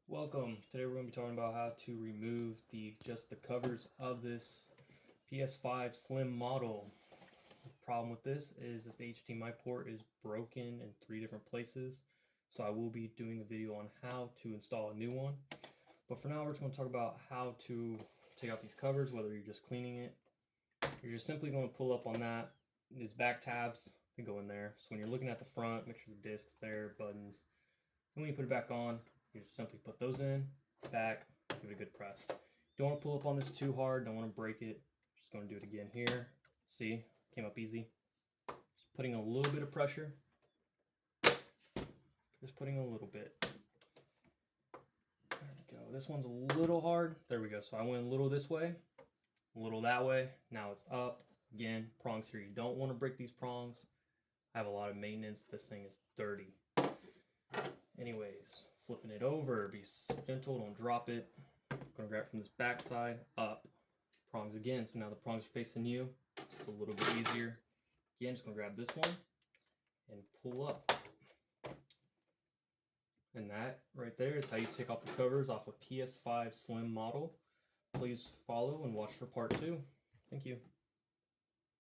Welcome. Today we're going to be talking about how to remove just the covers of this PS5 Slim model. The problem with this is that the HDMI port is broken in 3 different places, so I will be doing a video on how to install a new one. But for now we're just going to talk about how to take out these covers, whether you're just cleaning it. You're just simply going to pull up on that. These back tabs, they go in there. So when you're looking at the front, make sure the disc's there, buttons. And when you put it back on, you just simply put those in, back, give it a good press. Don't want to pull up on this too hard, don't want to break it. Just going to do it again here. See, came up easy. Just putting a little bit of pressure. Just putting a little bit. There we go. This one's a little hard. There we go. So I went a little this way, a little that way. Now it's up. Again, prongs here. You don't want to break these prongs. I have a lot of maintenance. This thing is dirty. Anyways, flipping it over, be gentle, don't drop it. I'm gonna grab it from this back side, up, prongs again. So now the prongs are facing you. So it's a little bit easier. Again, just gonna grab this one and pull up. And that right there is how you take off the covers off a PS5 Slim model. Please follow and watch for part 2. Thank you.